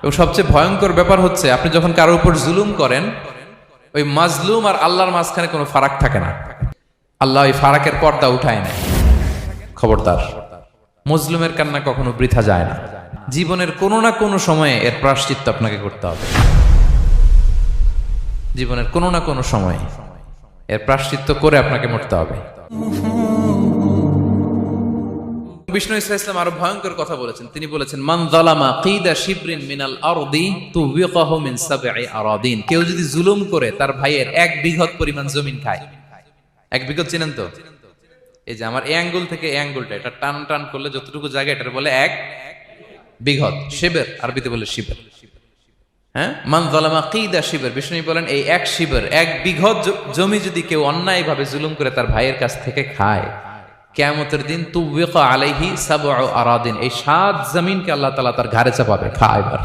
এবং সবচেয়ে ভয়ঙ্কর ব্যাপার হচ্ছে আপনি যখন কারো উপর জুলুম করেন, ওই মাজলুম আর আল্লাহর মাঝখানে কোনো ফারাক থাকে না। আল্লাহ ওই ফারাকের পর্দা উঠায় নেয়। খবরদার, মজলুমের কান্না কখনো বৃথা যায় না। জীবনের কোনো না কোনো সময়ে এর প্রায়শ্চিত্ত আপনাকে করতে হবে। জীবনের কোনো না কোনো সময়ে এর প্রায়শ্চিত্ত করে আপনাকে মরতে হবে। বিষ্ণু ইসলাম আরো ভয়ঙ্কর কথা বলেছেন। তিনি বলেছেন, মান যালামা কিদা শিবরিন মিনাল আরদি তুবিকাহু মিন সাবঈ আরাদিন। কেউ যদি জুলুম করে তার ভাইয়ের 1 বিঘত পরিমাণ জমিন খায়। 1 বিঘত চিনেন তো? এই যে আমার এই আঙ্গুল থেকে এই আঙ্গুলটা, এটা টান টান করলে যতটুকু জায়গা, এটার বলে 1 বিঘত। শিবের আরবিতে বলে শিবের। হ্যাঁ, মান যালামা কিদা শিবর। বিষ্ণু বলেন এই 1 শিবর, 1 বিঘত জমি যদি কেউ অন্যায়ভাবে জুলুম করে তার ভাইয়ের কাছ থেকে খায়, কিয়ামতের দিন তুবিকা আলাইহি সাবউ আরাদিন, এই 7 জমিনকে আল্লাহ তাআলা তার ঘাড়ে চাপাবে। খা এবার।